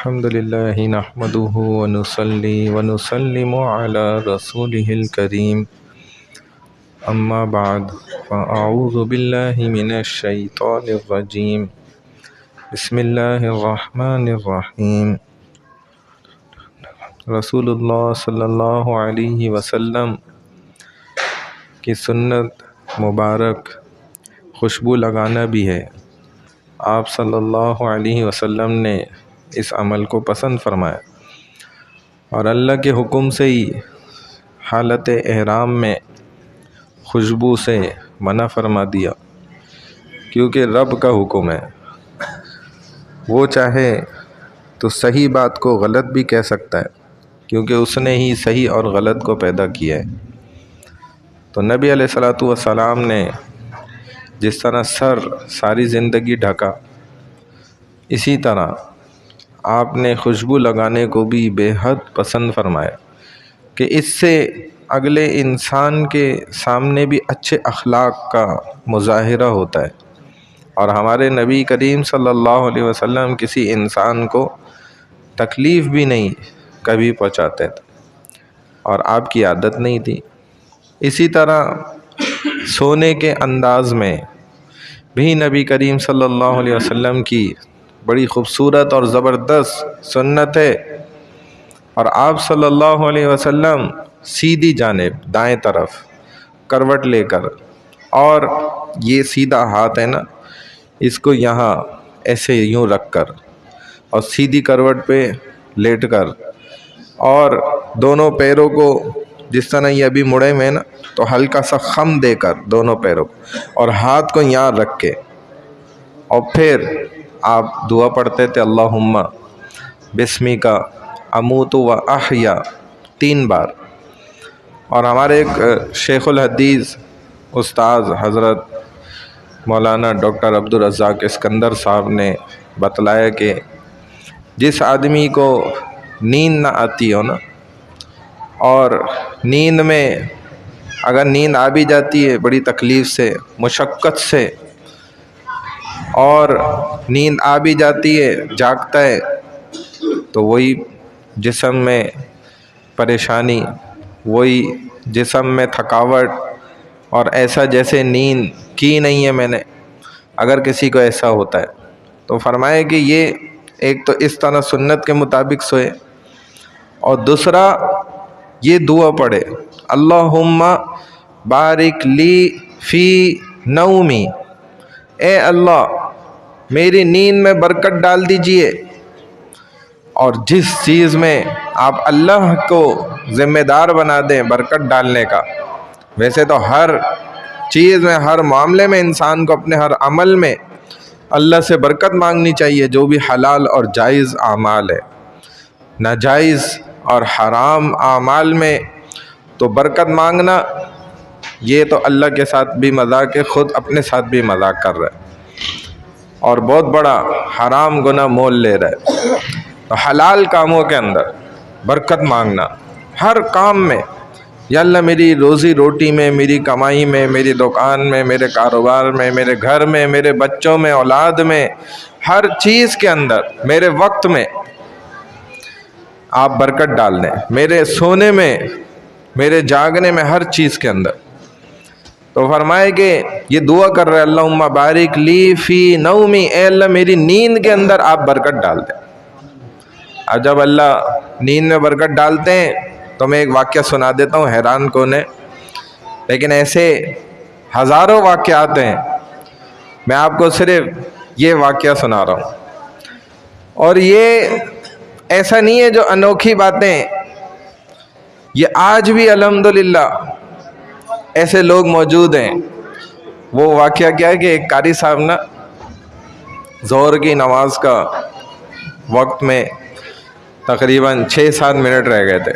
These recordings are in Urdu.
الحمد لله نحمده ونصلي ونسلم على رسوله الكريم أما بعد فأعوذ بالله من الشيطان الرجيم بسم الله الرحمن الرحيم رسول اللہ صلی اللہ علیہ وسلم کی سنت مبارک خوشبو لگانا بھی ہے۔ آپ صلی اللہ علیہ وسلم نے اس عمل کو پسند فرمایا اور اللہ کے حکم سے ہی حالت احرام میں خوشبو سے منع فرما دیا، کیونکہ رب کا حکم ہے، وہ چاہے تو صحیح بات کو غلط بھی کہہ سکتا ہے، کیونکہ اس نے ہی صحیح اور غلط کو پیدا کیا ہے۔ تو نبی علیہ الصلوۃ والسلام نے جس طرح سر ساری زندگی ڈھکا، اسی طرح آپ نے خوشبو لگانے کو بھی بے حد پسند فرمایا کہ اس سے اگلے انسان کے سامنے بھی اچھے اخلاق کا مظاہرہ ہوتا ہے، اور ہمارے نبی کریم صلی اللہ علیہ وسلم کسی انسان کو تکلیف بھی نہیں کبھی پہنچاتے تھے، اور آپ کی عادت نہیں تھی۔ اسی طرح سونے کے انداز میں بھی نبی کریم صلی اللہ علیہ وسلم کی بڑی خوبصورت اور زبردست سنت ہے، اور آپ صلی اللہ علیہ وسلم سیدھی جانب دائیں طرف کروٹ لے کر، اور یہ سیدھا ہاتھ ہے نا، اس کو یہاں ایسے یوں رکھ کر اور سیدھی کروٹ پہ لیٹ کر، اور دونوں پیروں کو جس طرح یہ ابھی مڑے میں نا، تو ہلکا سا خم دے کر دونوں پیروں کو اور ہاتھ کو یہاں رکھ کے، اور پھر آپ دعا پڑھتے تھے اللہم بسمک اموت و احیا 3 بار۔ اور ہمارے ایک شیخ الحدیث استاذ حضرت مولانا ڈاکٹر عبدالرزاق اسکندر صاحب نے بتلایا کہ جس آدمی کو نیند نہ آتی ہو نا، اور نیند میں اگر نیند آ بھی جاتی ہے بڑی تکلیف سے، مشقت سے، اور نیند آ بھی جاتی ہے، جاگتا ہے، تو وہی جسم میں پریشانی، وہی جسم میں تھکاوٹ، اور ایسا جیسے نیند کی نہیں ہے میں نے، اگر کسی کو ایسا ہوتا ہے تو فرمائے کہ یہ ایک تو اس طرح سنت کے مطابق سوئے، اور دوسرا یہ دعا پڑھے اللہم بارک لی فی نومی، اے اللہ میری نیند میں برکت ڈال دیجئے۔ اور جس چیز میں آپ اللہ کو ذمہ دار بنا دیں برکت ڈالنے کا، ویسے تو ہر چیز میں، ہر معاملے میں انسان کو اپنے ہر عمل میں اللہ سے برکت مانگنی چاہیے، جو بھی حلال اور جائز اعمال ہے۔ ناجائز اور حرام اعمال میں تو برکت مانگنا، یہ تو اللہ کے ساتھ بھی مذاق ہے، خود اپنے ساتھ بھی مذاق کر رہا ہے، اور بہت بڑا حرام گناہ مول لے رہا ہے۔ تو حلال کاموں کے اندر برکت مانگنا، ہر کام میں، یا اللہ میری روزی روٹی میں، میری کمائی میں، میری دکان میں، میرے کاروبار میں، میرے گھر میں، میرے بچوں میں، اولاد میں، ہر چیز کے اندر، میرے وقت میں آپ برکت ڈال دیں، میرے سونے میں، میرے جاگنے میں، ہر چیز کے اندر۔ تو فرمائے کہ یہ دعا کر رہے اللہم بارک لی فی نومی، اے اللہ میری نیند کے اندر آپ برکت ڈال دیں۔ اب جب اللہ نیند میں برکت ڈالتے ہیں تو میں ایک واقعہ سنا دیتا ہوں، حیران کون ہے، لیکن ایسے ہزاروں واقعات ہیں، میں آپ کو صرف یہ واقعہ سنا رہا ہوں۔ اور یہ ایسا نہیں ہے جو انوکھی باتیں، یہ آج بھی الحمدللہ ایسے لوگ موجود ہیں۔ وہ واقعہ کیا ہے کہ ایک قاری صاحب نا، ظہر کی نماز کا وقت میں تقریباً 6-7 منٹ رہ گئے تھے،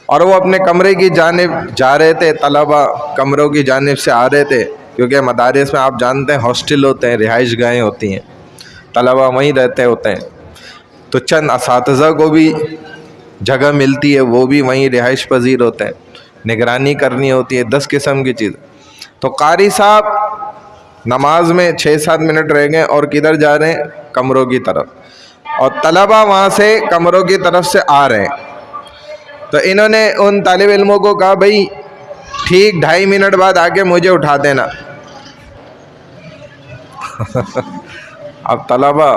اور وہ اپنے کمرے کی جانب جا رہے تھے، طلبہ کمروں کی جانب سے آ رہے تھے، کیونکہ مدارس میں آپ جانتے ہیں ہاسٹل ہوتے ہیں، رہائش گاہیں ہوتی ہیں، طلبہ وہیں رہتے ہوتے ہیں، تو چند اساتذہ کو بھی جگہ ملتی ہے، وہ بھی وہیں رہائش پذیر ہوتے ہیں، نگرانی کرنی ہوتی ہے، 10 قسم کی چیز۔ تو قاری صاحب نماز میں 6-7 منٹ رہ گئے اور کدھر جا رہے ہیں؟ کمروں کی طرف۔ اور طلبہ وہاں سے کمروں کی طرف سے آ رہے ہیں. تو انہوں نے ان طالب علموں کو کہا بھائی ٹھیک 2.5 منٹ بعد آ کے مجھے اٹھا دینا. اب طلبہ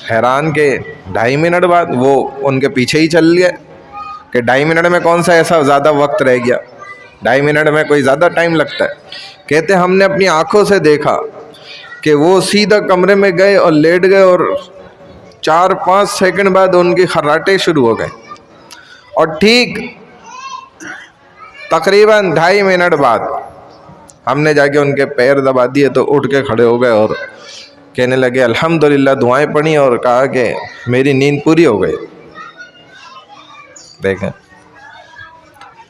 حیران کہ 2.5 منٹ بعد، وہ ان کے پیچھے ہی چل گئے کہ 2.5 منٹ میں کون سا ایسا زیادہ وقت رہ گیا، 2.5 منٹ میں کوئی زیادہ ٹائم لگتا ہے. کہتے ہم نے اپنی آنکھوں سے دیکھا کہ وہ سیدھا کمرے میں گئے اور لیٹ گئے، اور 4-5 سیکنڈ بعد ان کی خراٹیں شروع ہو گئے. اور ٹھیک تقریباً 2.5 منٹ بعد ہم نے جا کے ان کے پیر دبا دیے تو اٹھ کے کھڑے ہو گئے اور کہنے لگے الحمدللہ، دعائیں پڑھی اور کہا کہ میری نیند پوری ہو گئی. دیکھیں.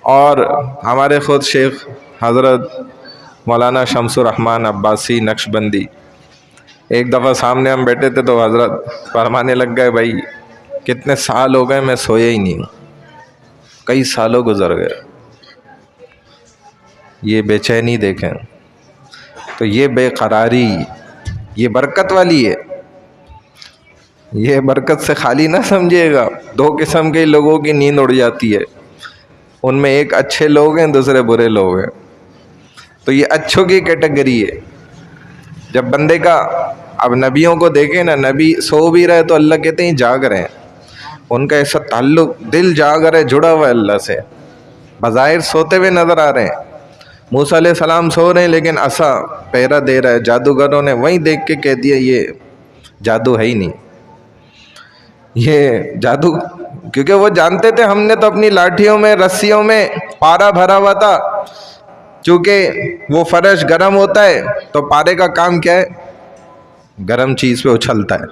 اور ہمارے خود شیخ حضرت مولانا شمس الرحمن عباسی نقشبندی، ایک دفعہ سامنے ہم بیٹھے تھے تو حضرت فرمانے لگ گئے بھائی کتنے سال ہو گئے میں سویا ہی نہیں ہوں، کئی سالوں گزر گئے. یہ بے چینی دیکھیں. تو یہ بے قراری یہ برکت والی ہے، یہ برکت سے خالی نہ سمجھیے گا. 2 قسم کے لوگوں کی نیند اڑ جاتی ہے، ان میں ایک اچھے لوگ ہیں، دوسرے برے لوگ ہیں. تو یہ اچھوں کی کیٹیگری ہے. جب بندے کا، اب نبیوں کو دیکھیں نا، نبی سو بھی رہے تو اللہ کہتے ہیں جاگ رہے ہیں. ان کا ایسا تعلق، دل جاگ رہے، جڑا ہوا ہے اللہ سے، بظاہر سوتے ہوئے نظر آ رہے ہیں. موسیٰ علیہ السلام سو رہے ہیں لیکن عصا پہرا دے رہا ہے. جادوگروں نے وہیں دیکھ کے کہہ دیا یہ جادو ہے ہی نہیں، یہ جادو. کیونکہ وہ جانتے تھے ہم نے تو اپنی لاٹھیوں میں، رسیوں میں پارا بھرا ہوا تھا. چونکہ وہ فرش گرم ہوتا ہے تو پارے کا کام کیا ہے؟ گرم چیز پہ اچھلتا ہے.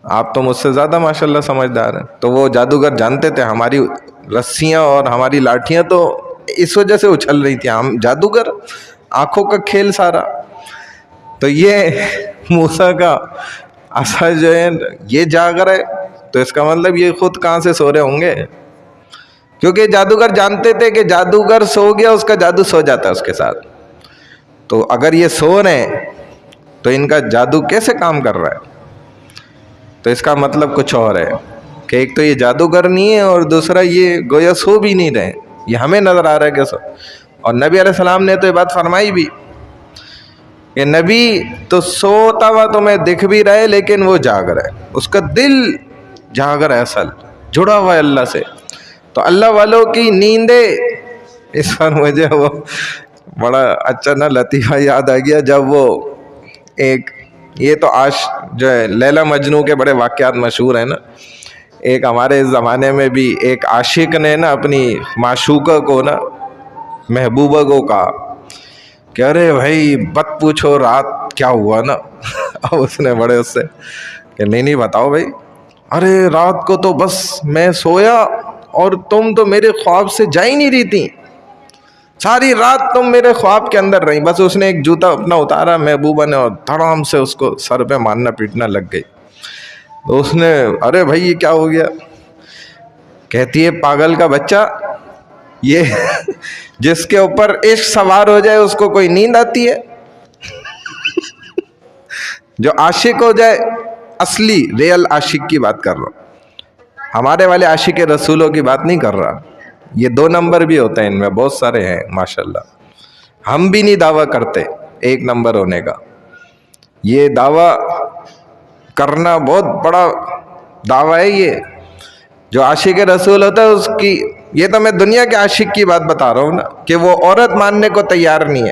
آپ تو مجھ سے زیادہ ماشاءاللہ سمجھدار ہیں. تو وہ جادوگر جانتے تھے ہماری رسیاں اور ہماری لاٹھیاں تو اس وجہ سے اچھل رہی تھی. ہم جادوگر، آنکھوں کا کھیل سارا. تو یہ موسیٰ کا عصا جو ہے یہ جاگ رہے، تو اس کا مطلب یہ خود کہاں سے سو رہے ہوں گے. کیونکہ جادوگر جانتے تھے کہ جادوگر سو گیا اس کا جادو سو جاتا ہے اس کے ساتھ. تو اگر یہ سو رہے ہیں تو ان کا جادو کیسے کام کر رہا ہے؟ تو اس کا مطلب کچھ اور ہے کہ ایک تو یہ جادوگر نہیں ہے، اور دوسرا یہ گویا سو بھی نہیں رہے، یہ ہمیں نظر آ رہا ہے کہ سو. اور نبی علیہ السلام نے تو یہ بات فرمائی بھی کہ نبی تو سوتا ہوا تمہیں دکھ بھی رہے لیکن وہ جاگ رہا ہے، اس کا دل جاگ رہا ہے، اصل جڑا ہوا ہے اللہ سے. تو اللہ والوں کی نیندیں، اس پر مجھے وہ بڑا اچھا نا لطیفہ یاد آ گیا. جب وہ ایک، یہ تو جو ہے لیلا مجنو کے بڑے واقعات مشہور ہیں نا. ایک ہمارے زمانے میں بھی ایک عاشق نے نا اپنی معشوقہ کو نا، محبوبہ کو کہا کہ ارے بھائی بت پوچھو رات کیا ہوا نا. اب اس نے بڑے اس سے کہ نہیں بتاؤ بھائی. ارے رات کو تو بس میں سویا اور تم تو میرے خواب سے جا ہی نہیں رہی تھی، ساری رات تم میرے خواب کے اندر رہی. بس اس نے ایک جوتا اپنا اتارا محبوبہ نے اور دھڑام سے اس کو سر پہ مارنا پیٹنا لگ گئی. تو اس نے ارے بھائی یہ کیا ہو گیا؟ کہتی ہے پاگل کا بچہ، یہ جس کے اوپر عشق سوار ہو جائے اس کو کوئی نیند آتی ہے؟ جو عاشق ہو جائے، اصلی ریئل عاشق کی بات کر رہا ہوں، ہمارے والے عاشق رسولوں کی بات نہیں کر رہا. یہ 2 نمبر بھی ہوتے ہیں، ان میں بہت سارے ہیں ماشاءاللہ. ہم بھی نہیں دعویٰ کرتے 1 نمبر ہونے کا، یہ دعویٰ کرنا بہت بڑا دعویٰ ہے. یہ جو عاشق رسول ہوتا ہے اس کی، یہ تو میں دنیا کے عاشق کی بات بتا رہا ہوں نا، کہ وہ عورت ماننے کو تیار نہیں ہے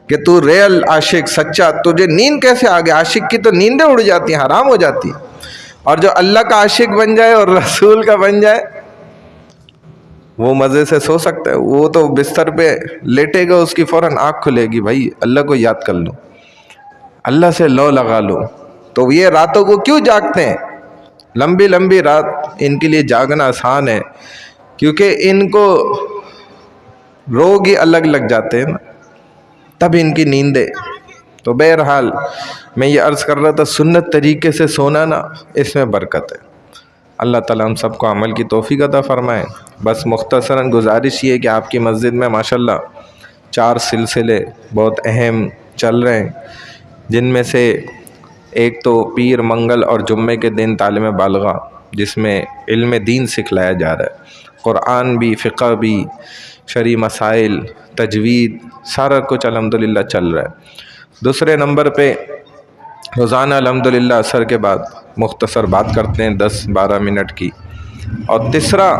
کہ تو ریئل عاشق سچا، تجھے نیند کیسے آ گیا؟ عاشق کی تو نیندیں اڑ جاتی ہیں، حرام ہو جاتی ہیں. اور جو اللہ کا عاشق بن جائے اور رسول کا بن جائے وہ مزے سے سو سکتا ہے. وہ تو بستر پہ لیٹے گا، اس کی فوراً آنکھ کھلے گی، بھائی اللہ کو یاد کر لو، اللہ سے لو لگا لو. تو یہ راتوں کو کیوں جاگتے ہیں؟ لمبی لمبی رات ان کے لیے جاگنا آسان ہے، کیونکہ ان کو روگ ہی الگ لگ جاتے ہیں نا، تب ان کی نیندیں. تو بہرحال میں یہ عرض کر رہا تھا، سنت طریقے سے سونا نا، اس میں برکت ہے. اللہ تعالیٰ ہم سب کو عمل کی توفیق عطا فرمائے. بس مختصراً گزارش یہ ہے کہ آپ کی مسجد میں ماشاءاللہ 4 سلسلے بہت اہم چل رہے ہیں، جن میں سے ایک تو پیر منگل اور جمعے کے دن تعلیم بالغہ جس میں علم دین سکھلایا جا رہا ہے، قرآن بھی، فقہ بھی، شرعی مسائل، تجوید، سارا کچھ الحمدللہ چل رہا ہے۔ دوسرے نمبر پہ روزانہ الحمدللہ عصر کے بعد مختصر بات کرتے ہیں 10-12 منٹ کی۔ اور تیسرا،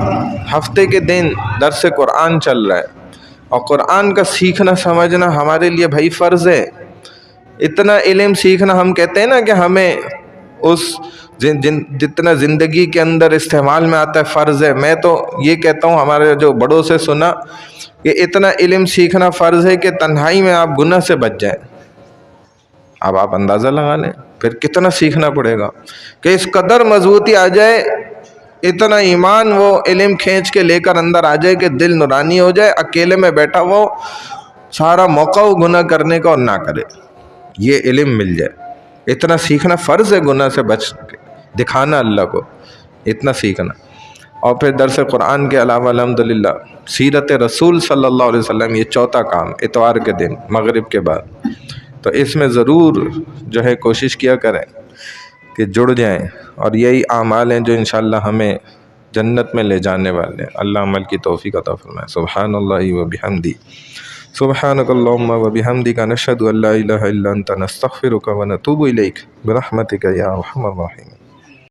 ہفتے کے دن درس قرآن چل رہا ہے، اور قرآن کا سیکھنا سمجھنا ہمارے لیے بھائی فرض ہے۔ اتنا علم سیکھنا، ہم کہتے ہیں نا کہ ہمیں اس جتنا زندگی کے اندر استعمال میں آتا ہے فرض ہے، میں تو یہ کہتا ہوں، ہمارے جو بڑوں سے سنا کہ اتنا علم سیکھنا فرض ہے کہ تنہائی میں آپ گناہ سے بچ جائیں۔ اب آپ اندازہ لگا لیں پھر کتنا سیکھنا پڑے گا کہ اس قدر مضبوطی آ جائے، اتنا ایمان وہ علم کھینچ کے لے کر اندر آ جائے کہ دل نورانی ہو جائے، اکیلے میں بیٹھا وہ سارا موقع ہو گناہ کرنے کا اور نہ کرے، یہ علم مل جائے۔ اتنا سیکھنا فرض ہے، گناہ سے بچ کے دکھانا اللہ کو، اتنا سیکھنا۔ اور پھر درس قرآن کے علاوہ الحمدللہ سیرت رسول صلی اللہ علیہ وسلم، یہ چوتھا کام اتوار کے دن مغرب کے بعد، تو اس میں ضرور جو ہے کوشش کیا کریں کہ جڑ جائیں، اور یہی اعمال ہیں جو انشاءاللہ ہمیں جنت میں لے جانے والے ہیں۔ اللہ عمل کی توفیق عطا فرمائے۔ سبحان اللہ و بحمدی، سبحانک اللہم و بحمدک، نشہد ان لا الہ الا انت، نستغفرک و نتوب الیک، برحمتک یا ارحم الراحمین۔